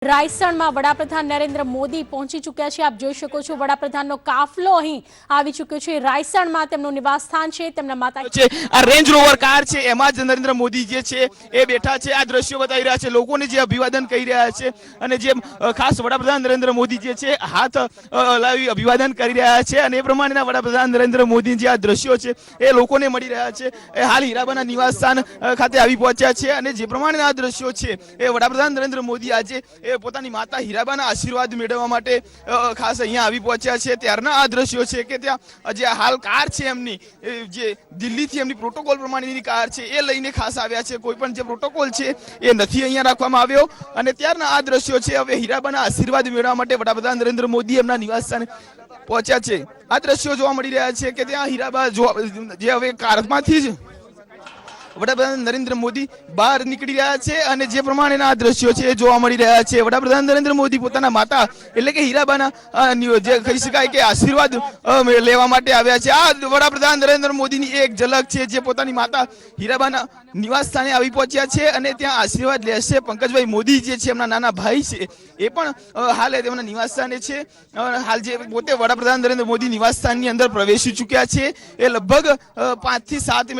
રાયસણમાં વડાપ્રધાન નરેન્દ્ર મોદી પહોંચી ચૂક્યા છે। આપ જોઈ શકો છો વડાપ્રધાનનો કાફલો અહીં આવી ચૂક્યો છે। રાયસણમાં તેમનું નિવાસસ્થાન છે। તેમના માતા છે આ રેન્જ રોવર કાર છે, એમાં જ નરેન્દ્ર મોદી જે છે એ બેઠા છે। આ દ્રશ્યો બતાવી રહ્યા છે, લોકોને જે અભિવાદન કરી રહ્યા છે અને જે ખાસ વડાપ્રધાન નરેન્દ્ર મોદી જે છે હાથ હલાવી અભિવાદન કરી રહ્યા છે અને એ પ્રમાણેના વડાપ્રધાન નરેન્દ્ર મોદી જે આ દ્રશ્યો છે એ લોકોને મળી રહ્યા છે। એ હાલ હીરાબાના નિવાસસ્થાન ખાતે આવી પહોંચ્યા છે અને જે પ્રમાણેના આ દ્રશ્યો છે એ વડાપ્રધાન નરેન્દ્ર મોદી આજે પોતાની માતા હીરાબાના આશીર્વાદ મેળવવા માટે ખાસ અહીંયા આવી પહોંચ્યા છે। ત્યારના આ દ્રશ્યો છે કે ત્યાં જે હાલ કાર છે એમની જે દિલ્હીથી એમની પ્રોટોકોલ પ્રમાણેની કાર છે એ લઈને ખાસ આવ્યા છે। કોઈ પણ જે પ્રોટોકોલ છે એ નથી અહીંયા રાખવામાં આવ્યો અને ત્યારના આ દ્રશ્યો છે હવે હીરાબાના આશીર્વાદ મેળવવા માટે વડાપ્રધાન નરેન્દ્ર મોદી એમના નિવાસસ્થાને પહોંચ્યા છે। આ દ્રશ્યો જોવા મળી રહ્યા છે કે ત્યાં હીરાબા જે હવે કારમાંથી જ વડાપ્રધાન નરેન્દ્ર મોદી બહાર નીકળી રહ્યા છે અને જે પ્રમાણેના આ દ્રશ્યો છે એ જોવા મળી રહ્યા છે। વડાપ્રધાન નરેન્દ્ર મોદી પોતાના માતા એટલે કે હીરાબાના જે કહી શકાય કે આશીર્વાદ લેવા માટે આવ્યા છે। આ વડાપ્રધાન નરેન્દ્ર મોદીની એક ઝલક છે જે પોતાની માતા હીરાબાના નિવાસ સ્થાને આવી પહોંચ્યા છે અને ત્યાં આશીર્વાદ લેશે। પંકજભાઈ મોદી જે છે એમના નાના ભાઈ છે એ પણ હાલ તેમના નિવાસ સ્થાને છે। હાલ જે પોતે વડાપ્રધાન નરેન્દ્ર મોદી નિવાસ સ્થાનની અંદર પ્રવેશી ચૂક્યા છે એ લગભગ 5 થી 7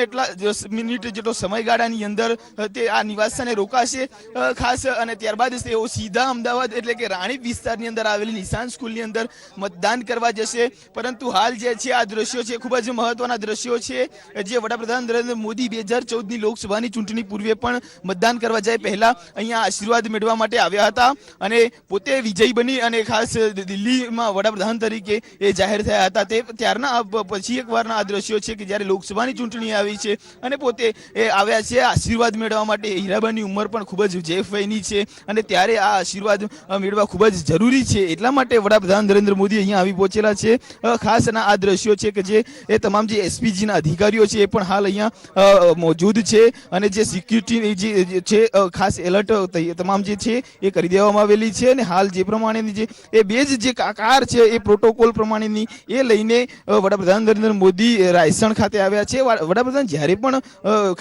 મિનિટ જેટલો સમયગાળાની અંદર તે આ નિવાસસ્થાને રોકાશે ખાસ અને ત્યારબાદ તેઓ સીધા અમદાવાદ એટલે કે રાણીપ વિસ્તારની અંદર આવેલી નિશાન સ્કૂલની અંદર મતદાન કરવા જશે। પરંતુ હાલ જે છે આ દ્રશ્યો છે ખૂબ જ મહત્વના દ્રશ્યો છે જે વડાપ્રધાન નરેન્દ્ર મોદી 2014ની લોકસભાની ચૂંટણી પૂર્વે પણ મતદાન કરવા જાય પહેલા અહીંયા આશીર્વાદ મેળવવા માટે આવ્યા હતા અને પોતે વિજયી બની અને ખાસ દિલ્હીમાં વડાપ્રધાન તરીકે એ જાહેર થયા હતા। તે ત્યારના પછી એકવારના આ દ્રશ્યો છે કે જ્યારે લોકસભાની ચૂંટણી આવી છે અને પોતે એ આવ્યા છે આશીર્વાદ મેળવવા માટે। હીરાબાની ઉંમર પણ ખૂબ જ જેફ વયની છે અને ત્યારે આ આશીર્વાદ મેળવવા ખૂબ જ જરૂરી છે એટલા માટે વડાપ્રધાન નરેન્દ્ર મોદી અહીંયા આવી પહોંચેલા છે। ખાસ આ દ્રશ્યો છે કે જે એ તમામ જે એસપીજીના અધિકારીઓ છે એ પણ હાલ અહીંયા મોજૂદ છે અને જે સિક્યુરિટી જે છે ખાસ એલર્ટ તમામ જે છે એ કરી દેવામાં આવેલી છે અને હાલ જે પ્રમાણેની જે એ બે જે કાર છે એ પ્રોટોકોલ પ્રમાણેની એ લઈને વડાપ્રધાન નરેન્દ્ર મોદી રાયસણ ખાતે આવ્યા છે। વડાપ્રધાન જ્યારે પણ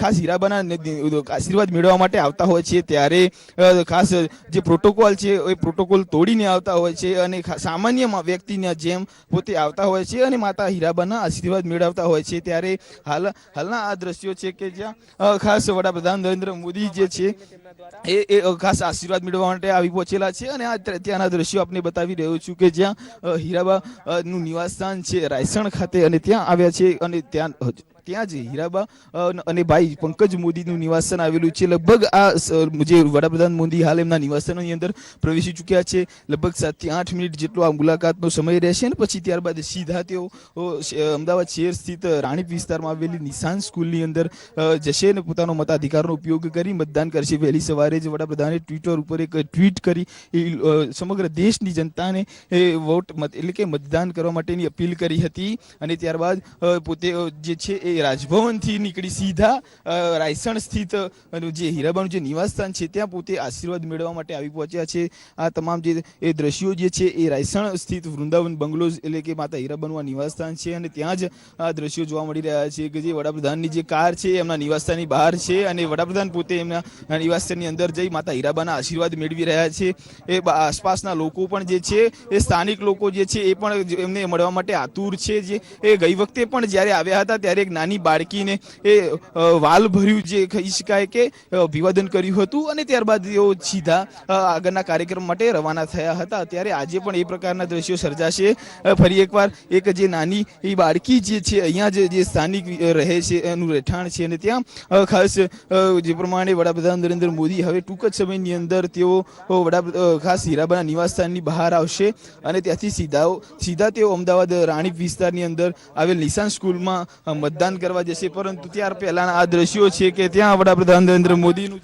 ખાસ હીરાબાના આશીર્વાદ મેળવવા માટે આવતા હોય છે ત્યારે ખાસ જે પ્રોટોકોલ છે એ પ્રોટોકોલ તોડીને આવતા હોય છે અને સામાન્ય વ્યક્તિના જેમ પોતે આવતા હોય છે અને માતા હીરાબાના આશીર્વાદ મેળવતા હોય છે। ત્યારે હાલના આ દ્રશ્યો છે કે જ્યાં ખાસ વડાપ્રધાન નરેન્દ્ર મોદી જે છે એ ખાસ આશીર્વાદ મેળવવા માટે આવી પહોંચેલા છે અને ત્યાંના દ્રશ્યો આપને બતાવી રહ્યો છું કે જ્યાં હીરાબા નું નિવાસસ્થાન છે રાયસણ ખાતે અને ત્યાં આવ્યા છે અને ત્યાં જ હીરાબા અને ભાઈ પંકજ મોદીનું નિવાસસ્થાન આવેલું છે। લગભગ આ જે વડાપ્રધાન મોદી હાલ એમના નિવાસસ્થાનની અંદર પ્રવેશી ચૂક્યા છે। લગભગ 7 થી 8 મિનિટ જેટલો આ મુલાકાતનો સમય રહેશે અને પછી ત્યારબાદ સીધા તેઓ અમદાવાદ શહેર સ્થિત રાણીપ વિસ્તારમાં આવેલી નિશાન સ્કૂલની અંદર જશે અને પોતાનો મતાધિકારનો ઉપયોગ કરી મતદાન કરશે। વહેલી સવારે જ વડાપ્રધાને ટ્વિટર ઉપર એક ટ્વીટ કરી સમગ્ર દેશની જનતાને વોટ એટલે કે મતદાન કરવા માટેની અપીલ કરી હતી અને ત્યારબાદ પોતે જે છે એ રાજભવનથી નીકળી સીધા રાયસણ સ્થિત જે હીરાબાનું જે નિવાસસ્થાન છે ત્યાં પોતે આશીર્વાદ મેળવવા માટે આવી પહોંચ્યા છે। આ તમામ જે એ દ્રશ્યો જે છે એ રાયસણ સ્થિત વૃંદાવન બંગલોઝ એટલે કે માતા હીરાબાનું આ નિવાસસ્થાન છે અને ત્યાં જ આ દ્રશ્યો જોવા મળી રહ્યા છે કે જે વડાપ્રધાનની જે કાર છે એમના નિવાસસ્થાનની બહાર છે અને વડાપ્રધાન પોતે એમના નિવાસસ્થાનની અંદર જઈ માતા હીરાબાના આશીર્વાદ મેળવી રહ્યા છે। એ આસપાસના લોકો પણ જે છે એ સ્થાનિક લોકો જે છે એ પણ એમને મળવા માટે આતુર છે। જે એ ગઈ વખતે પણ જ્યારે આવ્યા હતા ત્યારે એક નાની બાળકીને એ વાલ ભર્યું જે કહી શકાય કે અભિવાદન કર્યું હતું અને ત્યારબાદ તેઓ સીધા આગળના કાર્યક્રમ માટે રવાના થયા હતા। ત્યારે આજે પણ એ પ્રકારના દ્રશ્યો સર્જાશે। ફરી એકવાર એક જે નાની એ બાળકી જે છે અહીંયા જે સ્થાનિક રહે છે એનું રહેઠાણ છે અને ત્યાં ખાસ જે પ્રમાણે વડાપ્રધાન નરેન્દ્ર મોદી હવે ટૂંક જ સમયની અંદર તેઓ ખાસ હીરાબાના નિવાસસ્થાનની બહાર આવશે અને ત્યાંથી સીધા તેઓ અમદાવાદ રાણીપ વિસ્તારની અંદર આવેલ નિશાન સ્કૂલમાં મતદાન કરવા જશે। પરંતુ ત્યાર પહેલાના આ દ્રશ્યો છે કે ત્યાં વડાપ્રધાન નરેન્દ્ર મોદીનું